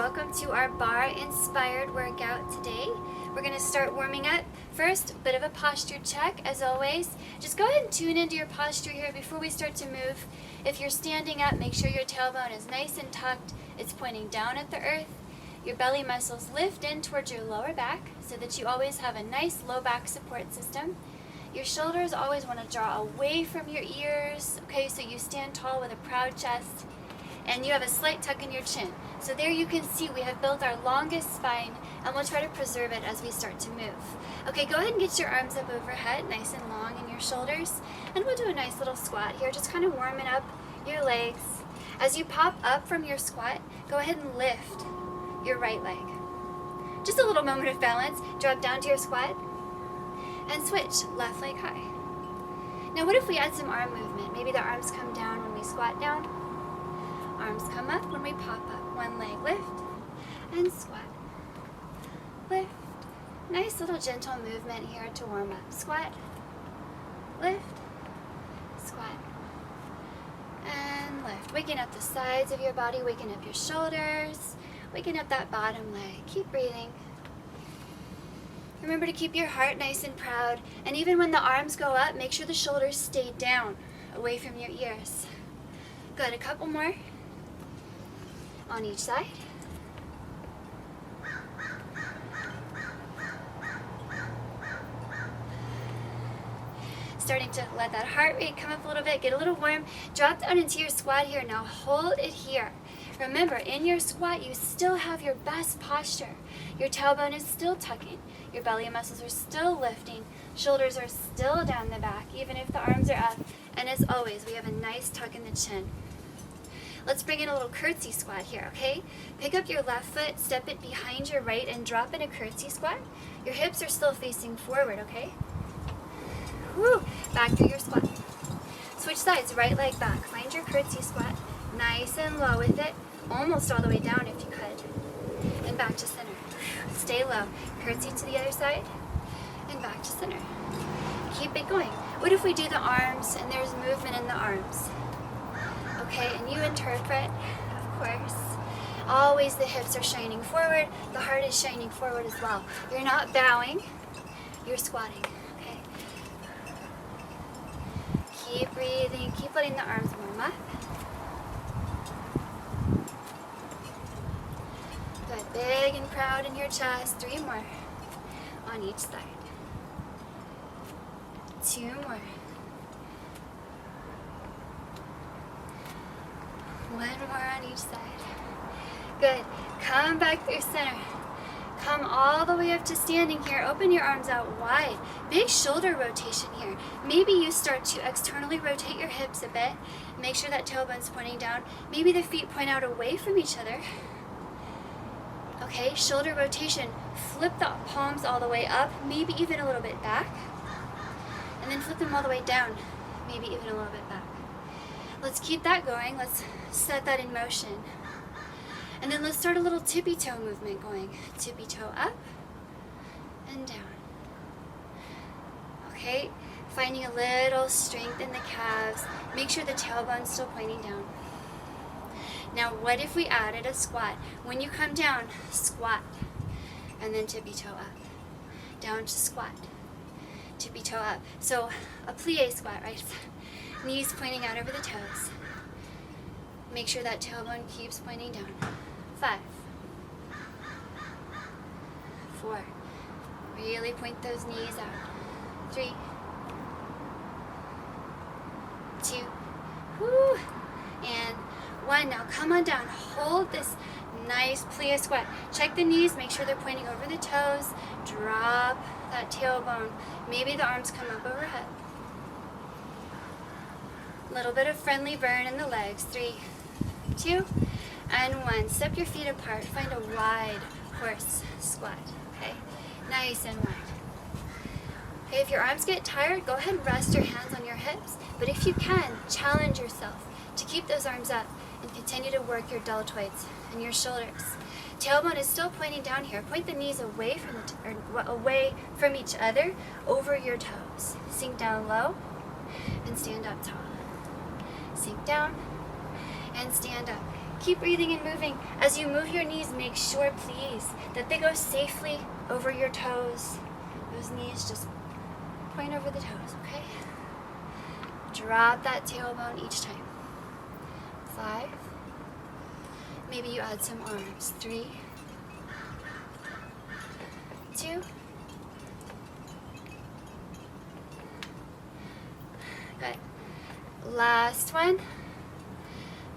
welcome to our bar inspired workout today. We're going to start warming up. First, a bit of a posture check as always. Just go ahead and tune into your posture here before we start to move. If you're standing up, make sure your tailbone is nice and tucked. It's pointing down at the earth. Your belly muscles lift in towards your lower back so that you always have a nice low back support system. Your shoulders always want to draw away from your ears, okay, so you stand tall with a proud chest. And you have a slight tuck in your chin. So there you can see we have built our longest spine, and we'll try to preserve it as we start to move. Okay, go ahead and get your arms up overhead, nice and long in your shoulders. And we'll do a nice little squat here, just kind of warming up your legs. As you pop up from your squat, go ahead and lift your right leg. Just a little moment of balance. Drop down to your squat and switch left leg high. Now what if we add some arm movement? Maybe the arms come down when we squat down. Arms come up when we pop up. One leg lift and squat. Lift. Nice little gentle movement here to warm up. Squat. Lift. Squat. And lift. Waking up the sides of your body, waking up your shoulders, waking up that bottom leg. Keep breathing. Remember to keep your heart nice and proud. And even when the arms go up, make sure the shoulders stay down, away from your ears. Good. A couple more. On each side. Starting to let that heart rate come up a little bit, get a little warm. Drop down into your squat here. Now hold it here. Remember, in your squat, you still have your best posture. Your tailbone is still tucking. Your belly muscles are still lifting. Shoulders are still down the back, even if the arms are up. And as always, we have a nice tuck in the chin. Let's bring in a little curtsy squat here, okay? Pick up your left foot, step it behind your right, and drop in a curtsy squat. Your hips are still facing forward, okay? Woo! Back through your squat. Switch sides, right leg back. Find your curtsy squat. Nice and low with it. Almost all the way down if you could. And back to center. Stay low. Curtsy to the other side. And back to center. Keep it going. What if we do the arms and there's movement in the arms? Okay, and you interpret, of course. Always the hips are shining forward, the heart is shining forward as well. You're not bowing, you're squatting, okay? Keep breathing, keep letting the arms warm up. Good, big and proud in your chest. 3 more on each side. 2 more. 1 more on each side. Good. Come back through center. Come all the way up to standing here. Open your arms out wide. Big shoulder rotation here. Maybe you start to externally rotate your hips a bit. Make sure that tailbone's pointing down. Maybe the feet point out away from each other. Okay, shoulder rotation. Flip the palms all the way up, maybe even a little bit back. And then flip them all the way down, maybe even a little bit back. Let's keep that going. Let's set that in motion. And then let's start a little tippy toe movement going. Tippy toe up and down. Okay, finding a little strength in the calves. Make sure the tailbone's still pointing down. Now what if we added a squat? When you come down, squat. And then tippy toe up. Down to squat. Tippy toe up. So a plie squat, right? Knees pointing out over the toes. Make sure that tailbone keeps pointing down. 5. 4. Really point those knees out. 3. 2. Woo. And 1. Now come on down. Hold this nice plie squat. Check the knees. Make sure they're pointing over the toes. Drop that tailbone. Maybe the arms come up overhead. Little bit of friendly burn in the legs. 3, 2, and 1. Step your feet apart. Find a wide horse squat. Okay, nice and wide. Okay, if your arms get tired, go ahead and rest your hands on your hips. But if you can, challenge yourself to keep those arms up and continue to work your deltoids and your shoulders. Tailbone is still pointing down here. Point the knees away from each other, over your toes. Sink down low and stand up tall. Sink down and stand up. Keep breathing and moving. As you move your knees, make sure, please, that they go safely over your toes. Those knees just point over the toes, okay? Drop that tailbone each time. 5. Maybe you add some arms. 3, 2. Good. Last one.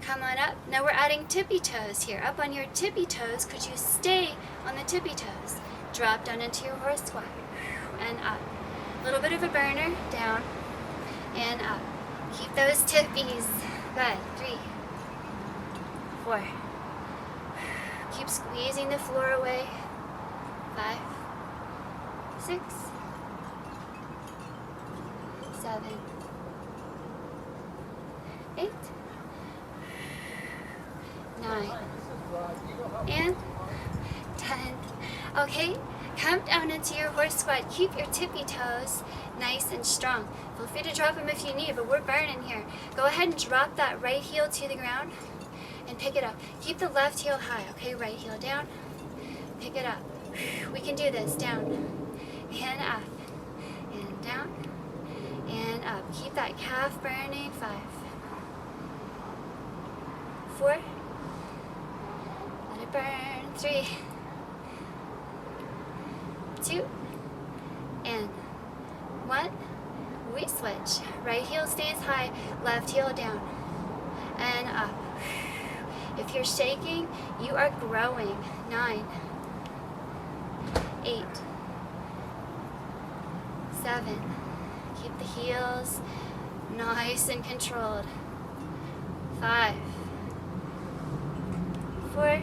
Come on up. Now we're adding tippy toes here. Up on your tippy toes. Could you stay on the tippy toes? Drop down into your horse squat. And up. A little bit of a burner. Down. And up. Keep those tippies. Good. 3, 4. Keep squeezing the floor away. 5, 6, 7, 8, 9, and 10. Okay, come down into your horse squat. Keep your tippy toes nice and strong. Feel free to drop them if you need, but we're burning here. Go ahead and drop that right heel to the ground and pick it up. Keep the left heel high, okay? Right heel down, pick it up. We can do this. Down and up and down and up. Keep that calf burning. 5, 4, let it burn. 3, 2, and 1. We switch. Right heel stays high, left heel down and up. If you're shaking, you are growing. 9, 8, 7. Keep the heels nice and controlled. 5, 4,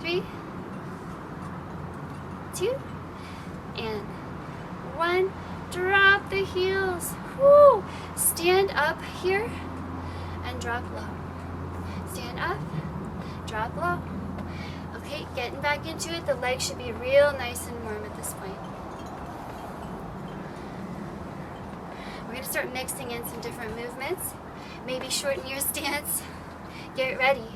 3, 2, and 1. Drop the heels. Woo! Stand up here and drop low. Stand up, drop low. Okay, getting back into it. The legs should be real nice and warm at this point. We're going to start mixing in some different movements. Maybe shorten your stance. Get ready.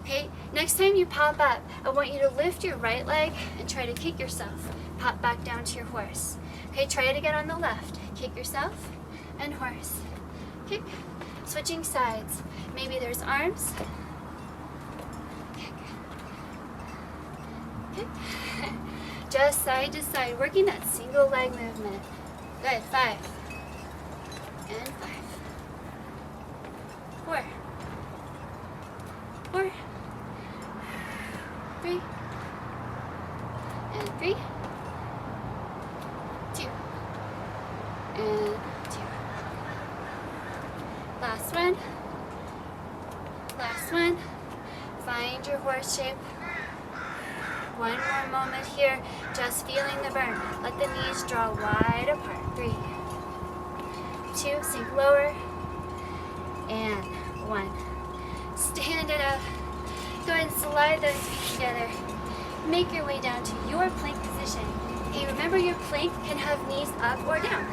Okay, next time you pop up, I want you to lift your right leg and try to kick yourself. Pop back down to your horse. Okay, try it again on the left. Kick yourself and horse. Kick. Switching sides. Maybe there's arms. Kick. Kick. Just side to side, working that single leg movement. Good. 5 and 5. 4, 4, 3, and 3, 2, and 2. Last one. Last one. Find your horse shape. One more moment here. Just feeling the burn. Let the knees draw wide apart. 3, 2. Sink lower. And 1. Stand it up. Go ahead and slide those feet together. Make your way down to your plank position. Hey, remember your plank can have knees up or down.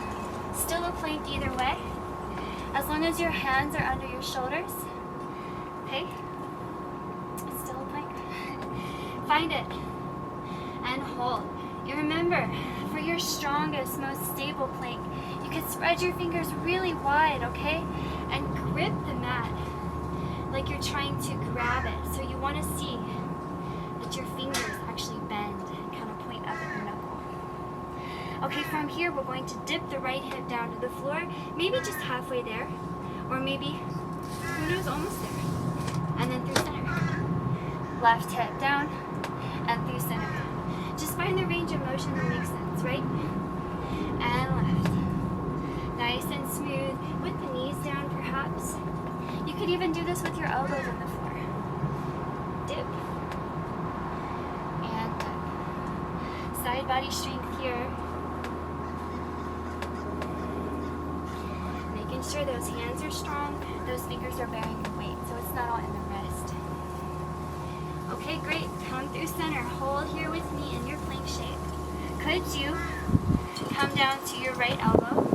Still a plank either way. As long as your hands are under your shoulders. Okay? It's still a plank. Find it. And hold. You remember, for your strongest, most stable plank, you can spread your fingers really wide, okay? And grip the mat like you're trying to grab it. So you want to see that your fingers actually bend and kind of point up at your knuckle. Okay, from here we're going to dip the right hip down to the floor, maybe just halfway there, or maybe, who knows, almost there. And then through center. Left hip down and through center. Just find the range of motion that makes sense, right? And left. Nice and smooth, with the knees down perhaps. You could even do this with your elbows on the floor. Dip. And tuck. Side body strength here. Making sure those hands are strong, those fingers are bearing the weight, so it's not all in the wrist. Okay, great. Come through center. Hold here with me in your plank shape. Could you come down to your right elbow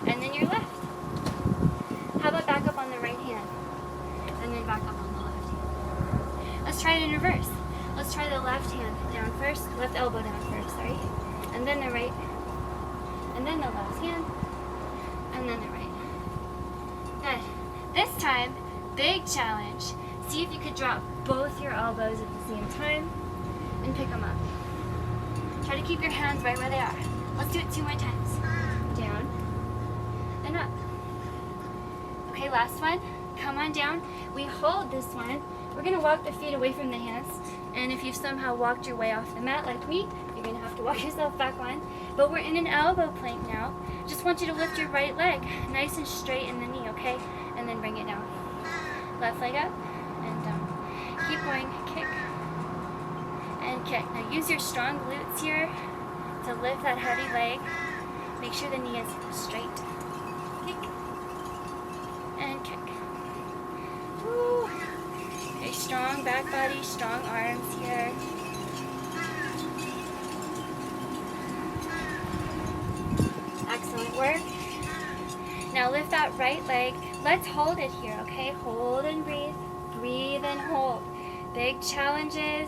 and then your left? How about back up on the right hand? let's try it in reverse. Let's try the left hand down first, left elbow down first, sorry. And then the right. And then the left hand. And then the right. Good. This time, big challenge. See if you could drop both your elbows at the same time and pick them up. Try to keep your hands right where they are. Let's do it 2 more times. Down and up. Okay, last one. Come on down. We hold this one. We're going to walk the feet away from the hands. And if you've somehow walked your way off the mat like me, you're going to have to walk yourself back on. But we're in an elbow plank now. Just want you to lift your right leg nice and straight in the knee, okay? And then bring it down. Left leg up and down. Keep going. Kick and kick. Now use your strong glutes here to lift that heavy leg. Make sure the knee is straight. Kick and kick. Woo. Okay, strong back body, strong arms here. Excellent work. Now lift that right leg. Let's hold it here, okay? Hold and breathe. Breathe and hold. Big challenges,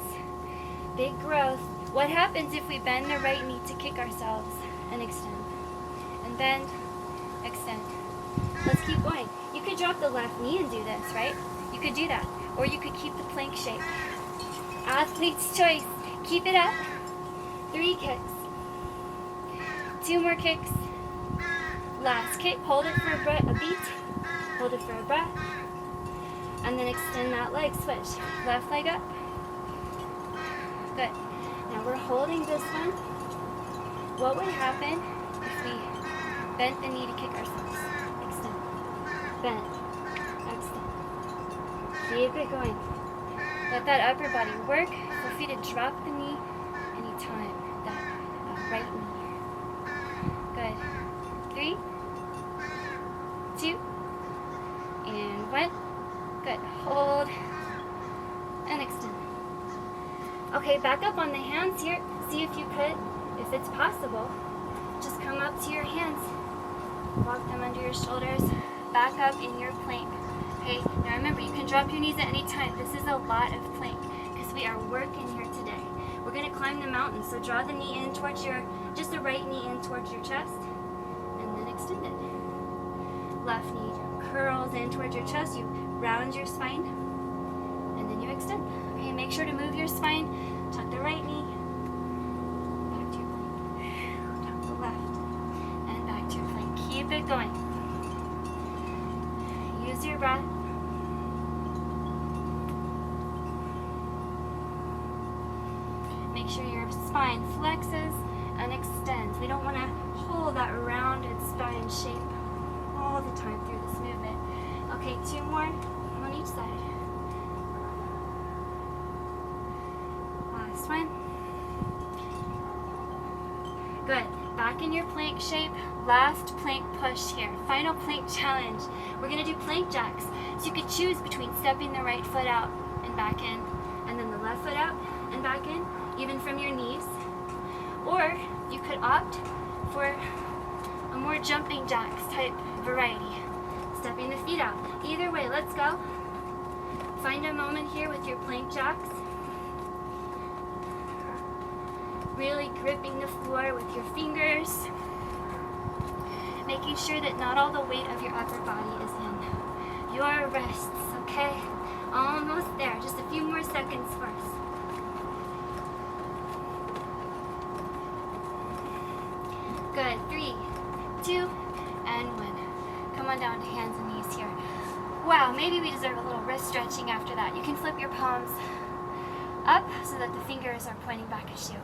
big growth. What happens if we bend the right knee to kick ourselves and extend? And bend, extend. Let's keep going. You could drop the left knee and do this, right? You could do that. Or you could keep the plank shape. Athlete's choice. Keep it up. 3 kicks. 2 more kicks. Last kick. Hold it for a beat. Hold it for a breath. And then extend that leg. Switch. Left leg up. Good. Now we're holding this one. What would happen if we bent the knee to kick ourselves? Extend. Bend. Extend. Keep it going. Let that upper body work. Feel free to drop the knee anytime. That right knee. Good. 3, 2, and 1. Good. Hold and extend. Okay, back up on the hands here. See if you could, if it's possible, just come up to your hands. Walk them under your shoulders. Back up in your plank. Okay, now remember, you can drop your knees at any time. This is a lot of plank because we are working here today. We're going to climb the mountain, so draw the knee in towards your, just the right knee in towards your chest, and then extend it. Left knee curls in towards your chest. You round your spine, and then you extend. Okay, make sure to move your spine. Tuck the right knee, back to your plank. Tuck the left, and back to your plank. Keep it going. Use your breath. Make sure your spine flexes and extends. We don't want to hold that rounded spine shape all the time through this movement. Okay, 2 more on each side. Last one. Good. Back in your plank shape. Last plank push here. Final plank challenge. We're going to do plank jacks. So you could choose between stepping the right foot out and back in, and then the left foot out and back in, even from your knees. Or you could opt for a more jumping jacks type variety. Stepping the feet out. Either way, let's go. Find a moment here with your plank jacks. Really gripping the floor with your fingers. Making sure that not all the weight of your upper body is in your wrists, okay? Almost there. Just a few more seconds for us. Good. 3, 2, and 1. Come on down to hands and knees here. Wow, maybe we deserve a little wrist stretching after that. You can flip your palms up so that the fingers are pointing back at you.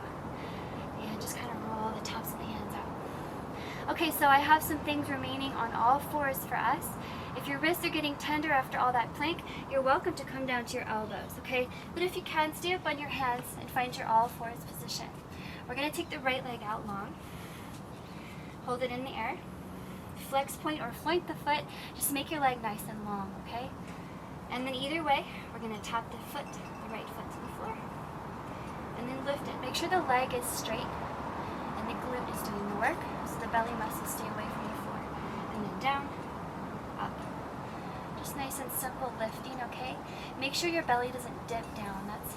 And just kind of roll the tops of the hands out. Okay, so I have some things remaining on all fours for us. If your wrists are getting tender after all that plank, you're welcome to come down to your elbows, okay? But if you can, stay up on your hands and find your all fours position. We're going to take the right leg out long. Hold it in the air. Flex point or flank the foot. Just make your leg nice and long, okay? And then either way, we're going to tap the foot, the right foot to the floor. And then lift it. Make sure the leg is straight and the glute is doing the work, so the belly muscles stay away from your floor. And then down, up. Just nice and simple lifting, okay? Make sure your belly doesn't dip down. That's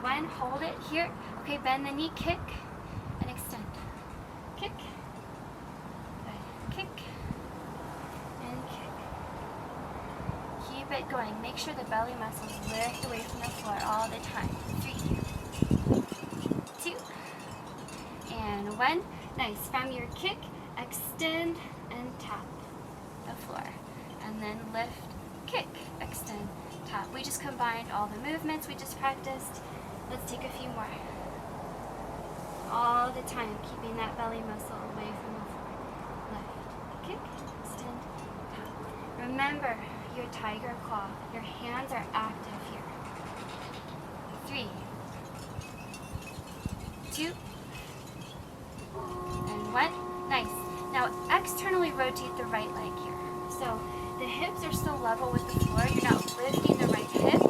and one, hold it here. Okay, bend the knee, kick, and extend. Kick, good, kick, and kick. Keep it going. Make sure the belly muscles lift away from the floor all the time. 3, 2, and 1. Nice. From your kick, extend and tap the floor. And then lift, kick, extend, tap. We just combined all the movements we just practiced. Let's take a few more. All the time, keeping that belly muscle away from the floor. Lift, kick, extend, tap. Remember your tiger claw. Your hands are active here. 3, 2, and 1. Nice. Now externally rotate the right leg here. So the hips are still level with the floor. You're not lifting the right hip,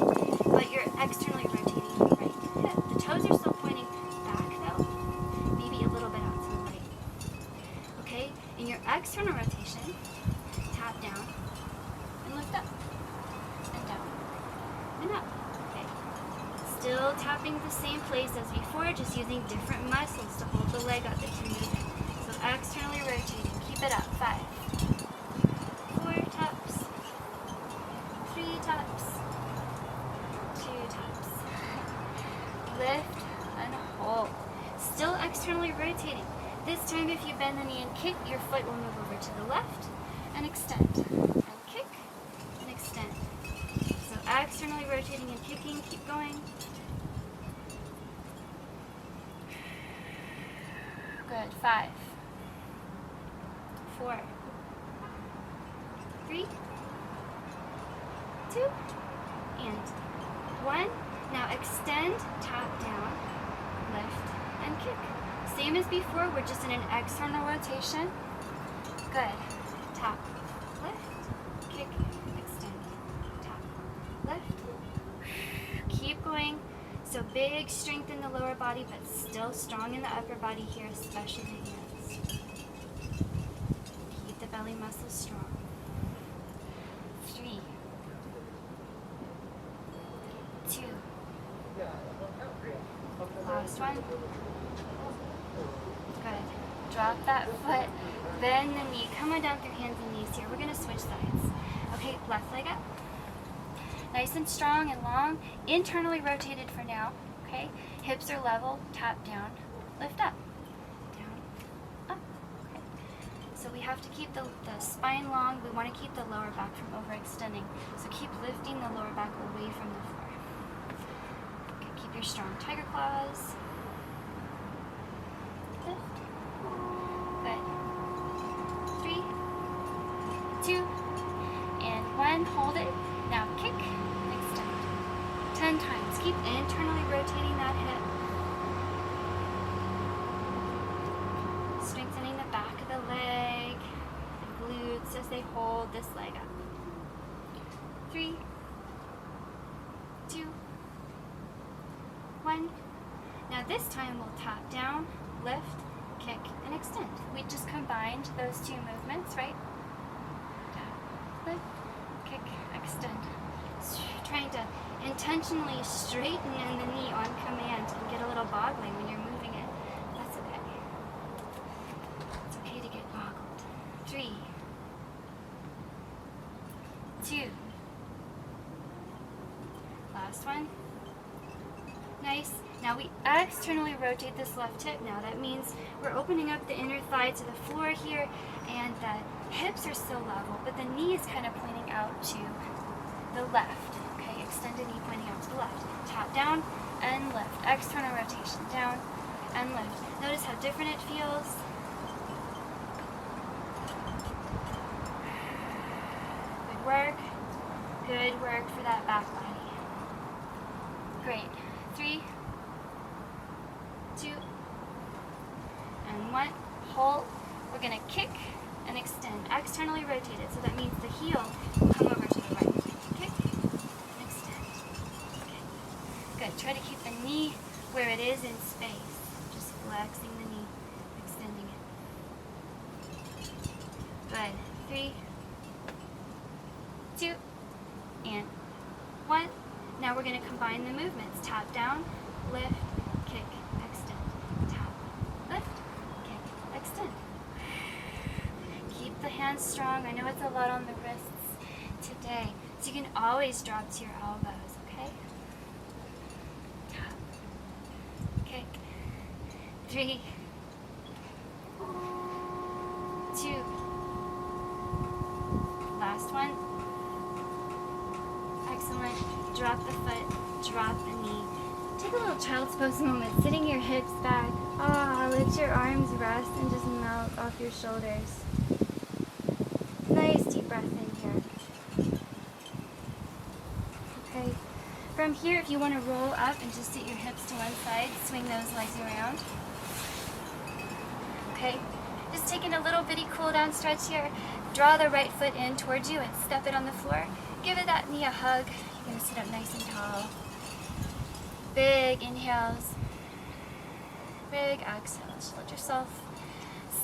but you're externally rotating the right hip. The toes are still pointing back though, maybe a little bit out to the right. Okay, in your external rotation, tap down and lift up, and down, and up. Okay, still tapping the same place as before, just using different muscles to hold the leg up that you're moving. So externally rotating, keep it up. 5, 4 taps, 3 taps, 2 taps. Lift and hold. Still externally rotating. This time if you bend the knee and kick, your foot will move over to the left and extend. And kick and extend. So externally rotating and kicking, keep going. Good. 5, 4, 3, 2, and 1. Now extend, tap down, lift, and kick. Same as before, we're just in an external rotation. Good. Tap, lift, kick, extend, tap, lift. Keep going. So big strength in the lower body, but still strong in the upper body here, especially the hands. Keep the belly muscles strong. 3, 2, last one. Good. Drop that foot, bend the knee. Come on down through hands and knees here. We're going to switch sides. Okay, left leg up. Nice and strong and long. Internally rotated for now. Okay, hips are level. Tap down, lift up, down, up. Okay. So we have to keep the spine long. We want to keep the lower back from overextending. So keep lifting the lower back away from the floor. Okay, keep your strong tiger claws. Lift. Good. 3, 2, and 1. Hold it. Now kick and extend. 10 times. Keep internally rotating that hip. Strengthening the back of the leg, the glutes as they hold this leg up. 3, 2, 1. Now this time we'll tap down, lift, kick, and extend. We just combined those two movements, right? Tap, lift, kick, extend. Trying to intentionally straighten in the knee on command and get a little boggling when you're moving it. That's okay. It's okay to get boggled. 3, 2. Last one. Nice. Now we externally rotate this left hip now. That means we're opening up the inner thigh to the floor here, and the hips are still level, but the knee is kind of pointing out to the left. Okay, extended knee pointing out to the left. Tap down and lift. External rotation. Down and lift. Notice how different it feels. Good work. Good work for that back body. Great. 3, 2, and 1. Hold. We're going to kick and extend. Externally rotated. So that means the heel will come over to the right. Kick and extend. Okay. Good. Try to keep the knee where it is in space. Just flexing the knee, extending it. Good. 3, 2, and 1. Now we're going to combine the movements. Tap down, lift, kick, extend, tap, lift, kick, extend. Keep the hands strong. I know it's a lot on the wrists today, so you can always drop to your elbows, okay? Tap, kick, 3, 2, last one. Excellent. Drop the foot, drop the knee. Take a little child's pose moment, sitting your hips back. Let your arms rest and just melt off your shoulders. Nice deep breath in here. Okay. From here, if you want to roll up and just sit your hips to one side, swing those legs around. Okay. Just taking a little bitty cool down stretch here. Draw the right foot in towards you and step it on the floor. Give it that knee a hug. You're going to sit up nice and tall. Big inhales. Big exhales. Let yourself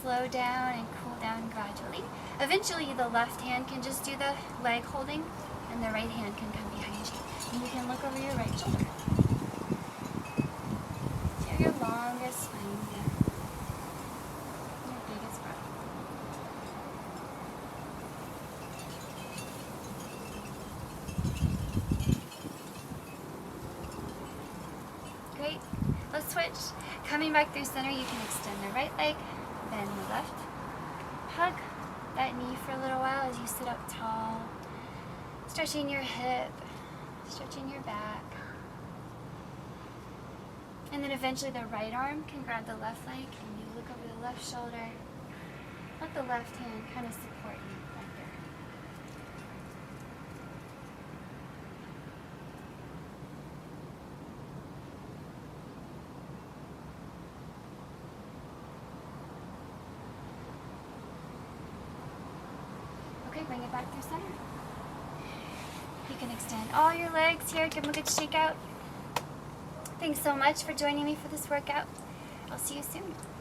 slow down and cool down gradually. Eventually, the left hand can just do the leg holding, and the right hand can come behind you. And you can look over your right shoulder. Feel your longest spine here. Your biggest breath. Great. Let's switch. Coming back through center, you can extend the right leg, bend the left. Hug that knee for a little while as you sit up tall. Stretching your hip, stretching your back. And then eventually the right arm can grab the left leg and you look over the left shoulder. Let the left hand kind of support you right there. Okay, bring it back through center. You can extend all your legs here. Give them a good shake out. Thanks so much for joining me for this workout. I'll see you soon.